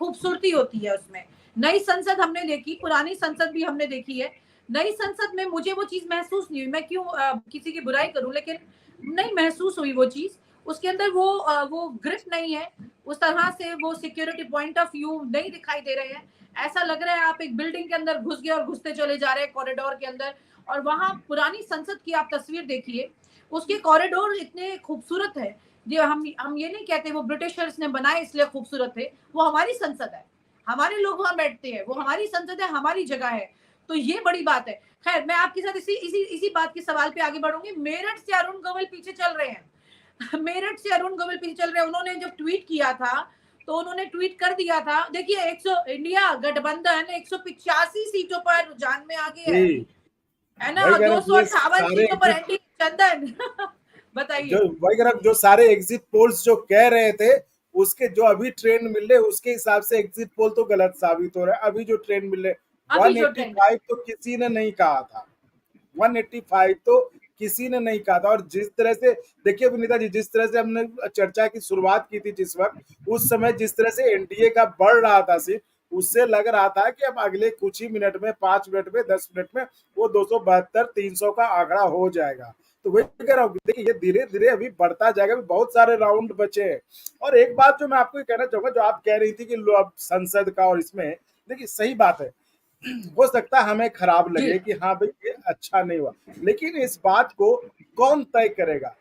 खूबसूरती होती है उसमें। नई संसद हमने देखी, पुरानी संसद भी हमने देखी है। नई संसद में मुझे वो चीज महसूस नहीं हुई, मैं क्यों किसी की बुराई करूं, लेकिन नहीं महसूस हुई वो चीज। उसके अंदर वो ग्रिप नहीं है, उस तरह से वो सिक्योरिटी पॉइंट ऑफ व्यू नहीं दिखाई दे रहे हैं। ऐसा लग रहा है आप एक बिल्डिंग के अंदर घुस गए और घुसते चले जा रहे हैं कॉरिडोर के अंदर। और वहां पुरानी संसद की आप तस्वीर देखिए, उसके कॉरिडोर इतने खूबसूरत है। जो हम ये नहीं कहते वो ब्रिटिशर्स ने बनाए इसलिए खूबसूरत थे, वो हमारी संसद है, हमारे लोग वहां बैठते हैं, वो हमारी संसद है, हमारी जगह है। तो ये बड़ी बात है। खैर, मैं आपके साथ इसी बात के सवाल पे आगे बढ़ूंगी। मेरठ से अरुण गोविल पीछे चल रहे हैं। मेरठ से अरुण गोविल पीछे चल रहे हैं। उन्होंने जब ट्वीट किया था तो उन्होंने ट्वीट कर दिया था, देखिए 100 इंडिया गठबंधन 185 सीटों पर रुझान में आगे है ना, वही कह रहा हूं, 258 सीटों पर एनडीए चंदन। बताइए। वही कह रहा हूं, जो सारे एग्जिट पोल्स जो कह रहे थे उसके जो अभी ट्रेंड मिल रहे उसके हिसाब से एग्जिट पोल तो गलत साबित हो रहा है। अभी जो ट्रेंड मिल रहे 185 तो किसी ने नहीं कहा था, 185 तो किसी ने नहीं कहा था। और जिस तरह से देखिए विनीता जी, जिस तरह से हमने चर्चा की शुरुआत की थी जिस वक्त, उस समय जिस तरह से एनडीए का बढ़ रहा था सिर्फ, उससे लग रहा था कि अब अगले कुछ ही मिनट में, 5 मिनट में, 10 मिनट में वो 272 300 का आंकड़ा हो जाएगा। तो वही कह रहा हूँ, देखिए ये धीरे धीरे अभी बढ़ता जाएगा, अभी बहुत सारे राउंड बचे हैं। और एक बात जो मैं आपको कहना चाहूंगा, जो आप कह रही थी कि अब संसद का और इसमें, देखिए सही बात है, हो सकता है हमें खराब लगे कि हाँ भाई ये अच्छा नहीं हुआ, लेकिन इस बात को कौन तय करेगा?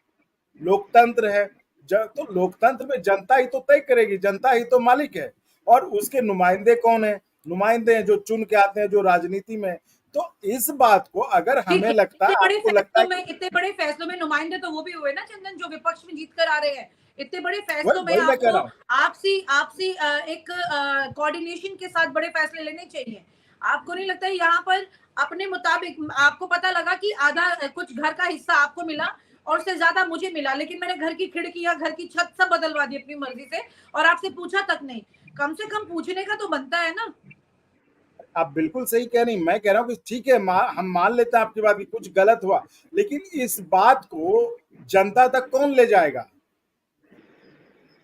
लोकतंत्र है, तो लोकतंत्र में जनता ही तो तय करेगी, जनता ही तो मालिक है। और उसके नुमाइंदे कौन है? नुमाइंदे हैं जो चुन के आते हैं, जो राजनीति में। तो इस बात को अगर हमें लगता है, आपको लगता है कि इतने बड़े फैसलों में नुमाइंदे तो वो भी हुए ना चंदन, जो विपक्ष में जीत कर आ रहे हैं। इतने बड़े फैसलों में आपको आपसी एक कोऑर्डिनेशन के साथ बड़े फैसले लेने चाहिए। आपको नहीं लगता है यहाँ पर अपने मुताबिक आपको पता लगा कि आधा कुछ घर का हिस्सा आपको मिला और उससे ज्यादा मुझे मिला, लेकिन मैंने घर की खिड़कियां, घर की छत सब बदलवा दी अपनी मर्जी से और आपसे पूछा तक नहीं। कम से कम पूछने का तो बनता है ना। आप बिल्कुल सही कह रही, मैं कह रहा हूँ कि ठीक है, हम मान लेते हैं आपकी बात की कुछ गलत हुआ, लेकिन इस बात को जनता तक कौन ले जाएगा?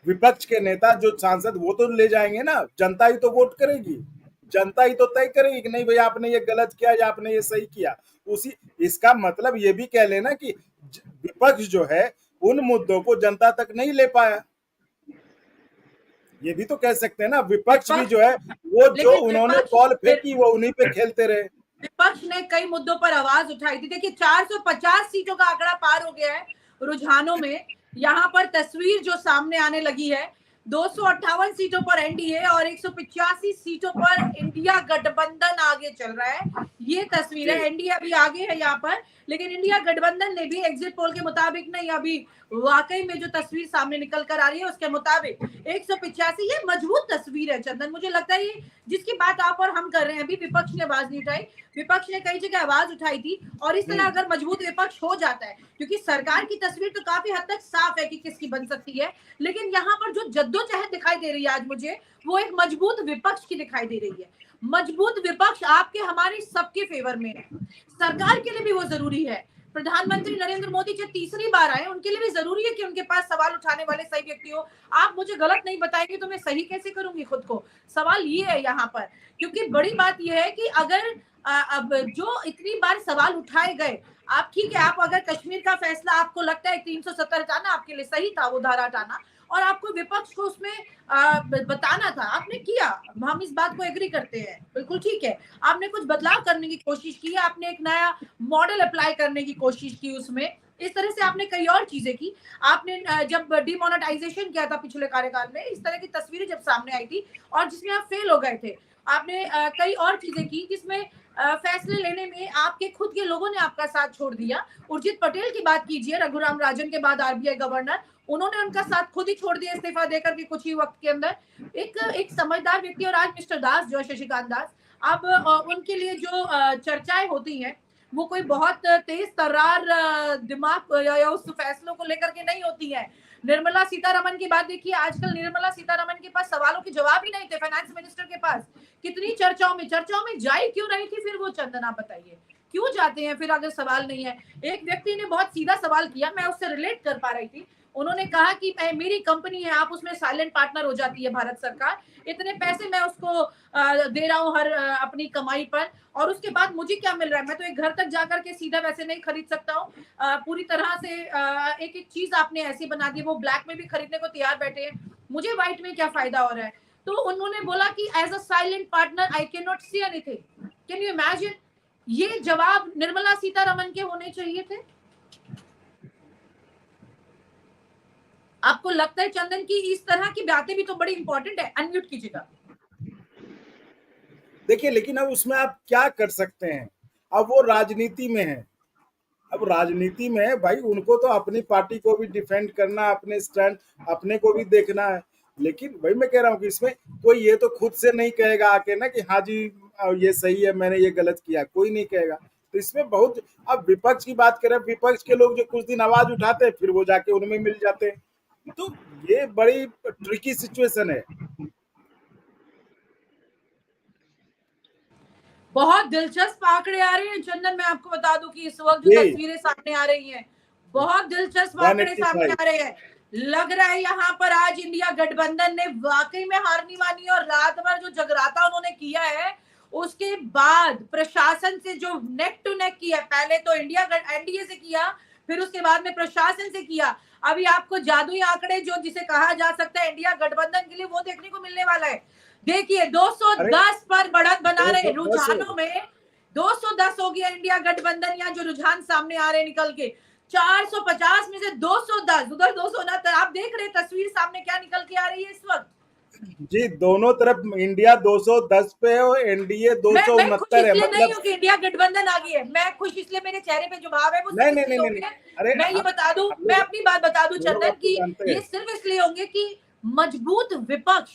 विपक्ष के नेता जो सांसद वो तो ले जाएंगे ना, जनता ही तो वोट करेगी, जनता ही तो तय करेगी कि नहीं भाई आपने ये गलत किया या आपने ये सही किया। उसी इसका मतलब ये भी कह लेना कि विपक्ष जो है उन मुद्दों को जनता तक नहीं ले पाया, ये भी तो कह सकते हैं ना। विपक्ष भी जो है वो जो उन्होंने बॉल फेंकी वो उन्हीं पे खेलते रहे। विपक्ष ने कई मुद्दों पर आवाज उठाई थी। देखिए 450 सीटों का आंकड़ा पार हो गया है रुझानों में। यहाँ पर तस्वीर जो सामने आने लगी है, 258 सीटों पर एनडीए और 185 सीटों पर इंडिया गठबंधन आगे चल रहा है। ये तस्वीर है, एनडीए अभी आगे है यहाँ पर, लेकिन इंडिया गठबंधन ने भी एग्जिट पोल के मुताबिक नहीं, अभी वाकई में जो तस्वीर सामने निकल कर आ रही है उसके मुताबिक 185, ये मजबूत तस्वीर है चंदन। मुझे लगता है ये जिसकी बात आप और हम कर रहे हैं, अभी विपक्ष ने आवाज नहीं उठाई, विपक्ष ने कई जगह आवाज उठाई थी। और इस तरह अगर मजबूत विपक्ष हो जाता है, क्योंकि सरकार की तस्वीर तो काफी हद तक साफ है कि किसकी बन सकती है, लेकिन यहाँ पर जो जद्दोजहद दिखाई दे रही है आज मुझे, वो एक मजबूत विपक्ष की दिखाई दे रही है। मजबूत विपक्ष आपके हमारे सबके फेवर में है। सरकार के लिए भी वो जरूरी है। प्रधानमंत्री नरेंद्र मोदी जो तीसरी बार आए, उनके लिए भी जरूरी है कि उनके पास सवाल उठाने वाले सही व्यक्ति हो। आप मुझे गलत नहीं बताएंगे तो मैं सही कैसे करूंगी खुद को? सवाल ये है यहाँ पर, क्योंकि बड़ी बात यह है कि अगर अब जो इतनी बार सवाल उठाए गए, आप ठीक है, आप अगर कश्मीर का फैसला आपको लगता है 370 हटाना आपके लिए सही था, वो धारा हटाना, और आपको विपक्ष को उसमें बताना था, आपने किया, हम इस बात को एग्री करते हैं, बिल्कुल ठीक है। आपने कुछ बदलाव करने की कोशिश की, आपने एक नया मॉडल अप्लाई करने की कोशिश की उसमें, इस तरह से आपने कई और चीजें की। आपने जब डिमोनेटाइजेशन किया था पिछले कार्यकाल में, इस तरह की तस्वीरें जब सामने आई थी और जिसमें आप फेल हो गए थे, आपने कई और चीजें की जिसमें फैसले लेने में आपके खुद के लोगों ने आपका साथ छोड़ दिया। उर्जित पटेल की बात कीजिए, रघुराम राजन के बाद आरबीआई गवर्नर, उन्होंने उनका साथ खुद ही छोड़ दिया इस्तीफा देकर के कुछ ही वक्त के अंदर। एक समझदार व्यक्ति, और आज मिस्टर दास जो शशिकांत दास, अब उनके लिए जो चर्चाएं होती हैं वो कोई बहुत तेज तर्रार दिमाग या उस फैसलों को लेकर के नहीं होती है। निर्मला सीतारमन की बात देखिए, आजकल निर्मला सीतारमन के पास सवालों के जवाब ही नहीं थे, फाइनेंस मिनिस्टर के पास। कितनी चर्चाओं में जाई क्यों रही थी फिर वो चंदन, आप बताइए क्यों जाते हैं फिर अगर सवाल नहीं है? एक व्यक्ति ने बहुत सीधा सवाल किया, मैं उससे रिलेट कर पा रही थी। उन्होंने कहा कि मेरी कंपनी है, आप उसमें साइलेंट पार्टनर हो जाती है भारत सरकार, इतने पैसे मैं उसको दे रहा हूँ हर अपनी कमाई पर, और उसके बाद मुझे क्या मिल रहा है? मैं तो एक घर तक जाकर के सीधा वैसे नहीं खरीद सकता हूँ। पूरी तरह से एक एक चीज आपने ऐसी बना दी, वो ब्लैक में भी खरीदने को तैयार बैठे हैं, मुझे व्हाइट में क्या फायदा हो रहा है? तो उन्होंने बोला कि as a silent partner I can not see anything. Can you imagine? ये जवाब निर्मला सीतारमन के होने चाहिए थे। आपको लगता है चंदन की इस तरह की बातें भी तो बड़ी इंपॉर्टेंट है? अनम्यूट कीजिएगा। देखिए, लेकिन अब उसमें आप क्या कर सकते हैं? अब वो राजनीति में है, अब राजनीति में है भाई, उनको तो अपनी पार्टी को भी डिफेंड करना, अपने स्टैंड अपने को भी देखना है। लेकिन वही मैं कह रहा हूँ कि इसमें कोई ये तो खुद से नहीं कहेगा आके ना कि हाँ जी ये सही है, मैंने ये गलत किया, कोई नहीं कहेगा। तो इसमें बहुत, अब विपक्ष की बात करें, विपक्ष के लोग जो कुछ दिन आवाज उठाते हैं फिर वो जाके उनमें मिल जाते हैं, तो ये बड़ी ट्रिकी सिचुएशन है। बहुत दिलचस्प आंकड़े आ रहे हैं चंदन, मैं आपको बता दूं कि इस वक्त जो तस्वीरें सामने आ रही हैं, बहुत दिलचस्प आंकड़े सामने आ रहे हैं। लग रहा है यहाँ पर आज इंडिया गठबंधन ने वाकई में हार नहीं मानी, और रात भर जो जगराता उन्होंने किया है, उसके बाद प्रशासन से जो नेक टू नेक किया, पहले तो एनडीए से किया, फिर उसके बाद में प्रशासन से किया, अभी आपको जादुई आंकड़े जो जिसे कहा जा सकता है इंडिया गठबंधन के लिए, वो देखने को मिलने वाला है। देखिए 210 पर बढ़त बना रहे रुझानों में, 210 हो गया इंडिया गठबंधन। यहाँ जो रुझान सामने आ रहे निकल के 450 में से 210, उधर 269। आप देख रहे तस्वीर सामने क्या निकल के आ रही है इस वक्त जी, दोनों तरफ इंडिया 210 पे है और एनडीए 269 है। मतलब नहीं हूँ कि इंडिया गठबंधन आ गई है, मैं खुश इसलिए मेरे चेहरे पे जो भाव है वो नहीं, नहीं, नहीं, नहीं। अरे मैं ये बता दूं, मैं अपनी बात बता दूं चंदन की, ये सिर्फ इसलिए होंगे कि मजबूत विपक्ष,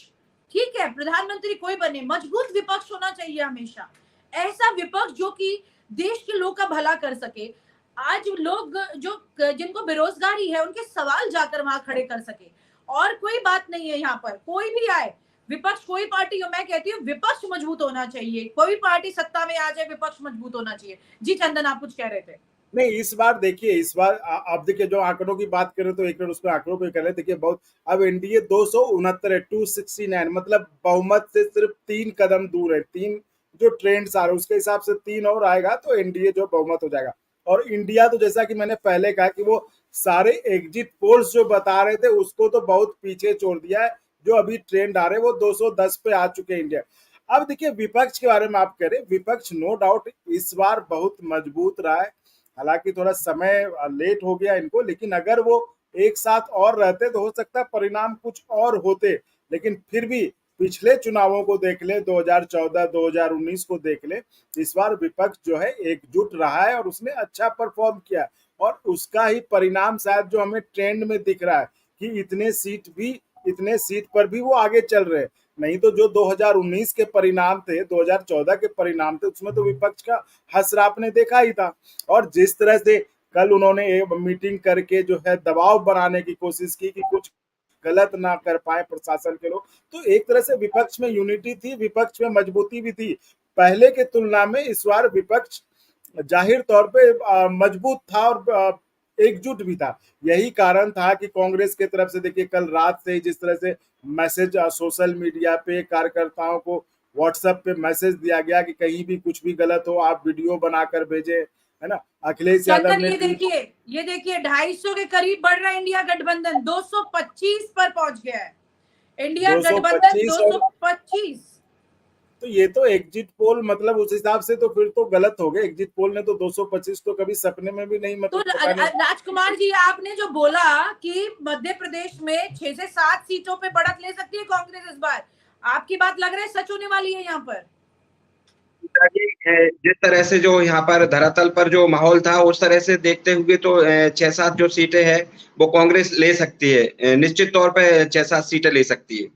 ठीक है, प्रधानमंत्री कोई बने, मजबूत विपक्ष होना चाहिए हमेशा, ऐसा विपक्ष जो कि देश के लोग का भला कर सके। आज लोग जो जिनको बेरोजगारी है उनके सवाल जाकर वहां खड़े कर सके, और कोई बात नहीं है यहाँ पर, कोई भी आए विपक्ष, कोई पार्टी हो, मैं कहती हूँ विपक्ष मजबूत होना चाहिए, कोई पार्टी सत्ता में आ जाए विपक्ष मजबूत होना चाहिए। जी चंदन, आप कुछ कह रहे थे? नहीं, इस बार देखिए, इस बार आप देखिए जो आंकड़ों की बात करें तो एक मिनट उसमें आंकड़ों पे कर रहे, देखिए बहुत, अब एनडीए 269 है, 269, मतलब बहुमत से सिर्फ 3 कदम दूर है। 3 जो ट्रेंड्स आ रहे उसके हिसाब से 3 और आएगा तो एनडीए जो बहुमत हो जाएगा। और इंडिया तो जैसा कि मैंने पहले कहा कि वो सारे एग्जिट पोल्स जो बता रहे थे उसको तो बहुत पीछे छोड़ दिया है। जो अभी ट्रेंड आ रहे वो 210 पे आ चुके हैं इंडिया। अब देखिए विपक्ष के बारे में आप कह रहे, विपक्ष नो डाउट इस बार बहुत मजबूत रहा है, हालांकि थोड़ा समय लेट हो गया इनको, लेकिन अगर वो एक साथ और रहते तो हो सकता है परिणाम कुछ और होते। लेकिन फिर भी पिछले चुनावों को देख ले, 2014 2019 को देख ले, इस बार विपक्ष जो है एकजुट रहा है और उसने अच्छा परफॉर्म किया, और उसका ही परिणाम शायद जो हमें ट्रेंड में दिख रहा है कि इतने सीट पर भी वो आगे चल रहे हैं। नहीं तो जो 2019 के परिणाम थे, 2014 के परिणाम थे, उसमें तो विपक्ष का हसरा आपने देखा ही था। और जिस तरह से कल उन्होंने एक मीटिंग करके जो है दबाव बनाने की कोशिश की कि कुछ गलत ना कर पाए प्रशासन के लोग, तो एक तरह से विपक्ष में यूनिटी थी, विपक्ष में मजबूती भी थी। पहले के तुलना में इस बार विपक्ष जाहिर तौर पे मजबूत था और एकजुट भी था। यही कारण था कि कांग्रेस की तरफ से देखिए कल रात से जिस तरह से मैसेज सोशल मीडिया पे कार्यकर्ताओं को व्हाट्सएप पे मैसेज दिया गया कि कहीं भी कुछ भी गलत हो आप वीडियो बनाकर भेजें, है ना। अखिलेश यादव ने ये देखिए 250 के करीब बढ़ रहा है इंडिया गठबंधन, 225 पर पहुंच गया है इंडिया गठबंधन, 225। तो ये तो एग्जिट पोल, मतलब उस हिसाब से तो फिर तो गलत हो गए। एग्जिट पोल ने तो 225 तो कभी सपने में भी नहीं, मतलब तो राजकुमार जी आपने जो बोला कि मध्य प्रदेश में 6 से 7 सीटों पे बढ़त ले सकती है कांग्रेस इस बार, आपकी बात लग रहा है सच होने वाली है यहाँ पर? जिस तरह से जो यहाँ पर धरातल पर जो माहौल था उस तरह से देखते हुए तो 6-7 जो सीटें हैं वो कांग्रेस ले सकती है, निश्चित तौर पे 6-7 सीटें ले सकती है।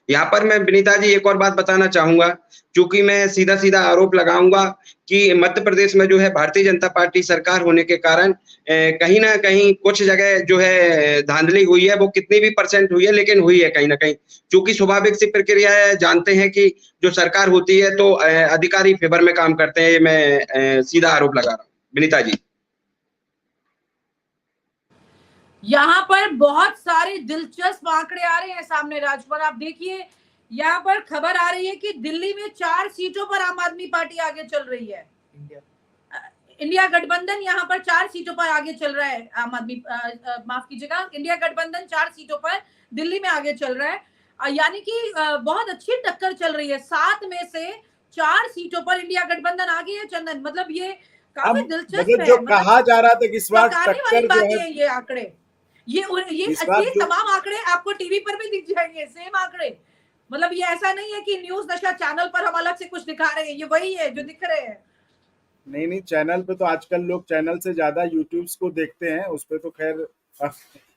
यहाँ पर मैं विनीता जी एक और बात बताना चाहूंगा, क्योंकि मैं सीधा आरोप लगाऊंगा कि मध्य प्रदेश में जो है भारतीय जनता पार्टी सरकार होने के कारण कहीं ना कहीं कुछ जगह जो है धांधली हुई है, वो कितनी भी परसेंट हुई है लेकिन हुई है कहीं ना कहीं, क्योंकि स्वाभाविक सी प्रक्रिया है। जानते हैं कि जो सरकार होती है तो अधिकारी फेवर में काम करते हैं, मैं सीधा आरोप लगा रहा हूँ। विनीता जी यहाँ पर बहुत सारे दिलचस्प आंकड़े आ रहे हैं सामने राजकुमार, आप देखिए यहाँ पर खबर आ रही है कि दिल्ली में 4 सीटों पर आम आदमी पार्टी आगे चल रही है। इंडिया गठबंधन यहाँ पर 4 सीटों पर आगे चल रहा है। आम आदमी माफ कीजिएगा, इंडिया गठबंधन 4 सीटों पर दिल्ली में आगे चल रहा है, यानी कि बहुत अच्छी टक्कर चल रही है। 7 में से 4 सीटों पर इंडिया गठबंधन आगे है चंदन, मतलब ये काफी दिलचस्प मतलब है। जो कहा जा रहा था कि इस बार चौंकाने वाली टक्कर बात जो है ये आंकड़े, ये तमाम आंकड़े आपको टीवी पर भी दिख जाएंगे, सेम आंकड़े। मतलब ये ऐसा नहीं है कि न्यूज नशा चैनल पर हम अलग से कुछ दिखा रहे हैं, ये वही है जो दिख रहे हैं। नहीं चैनल पे तो आजकल लोग चैनल से ज्यादा यूट्यूब को देखते हैं, उस पे तो खैर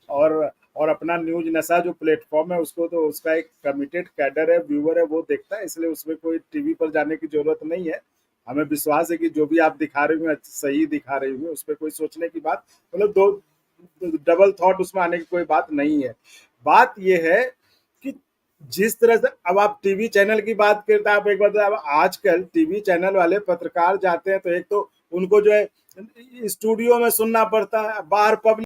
और अपना न्यूज नशा जो प्लेटफॉर्म है उसको तो उसका एक कमिटेड कैडर है, व्यूअर है, वो देखता है, इसलिए उसमें कोई टीवी पर जाने की जरूरत नहीं है। हमें विश्वास है कि जो भी आप दिखा रहे हो सही दिखा रही हो, उस पर कोई सोचने की बात, मतलब दो डबल थॉट उसमें आने की कोई बात नहीं है। बात यह है कि जिस तरह से अब आप टीवी चैनल की बात करते हैं, आप एक बात, अब आजकल टीवी चैनल वाले पत्रकार जाते हैं तो एक तो उनको जो है स्टूडियो में सुनना पड़ता है, बाहर पब्लिक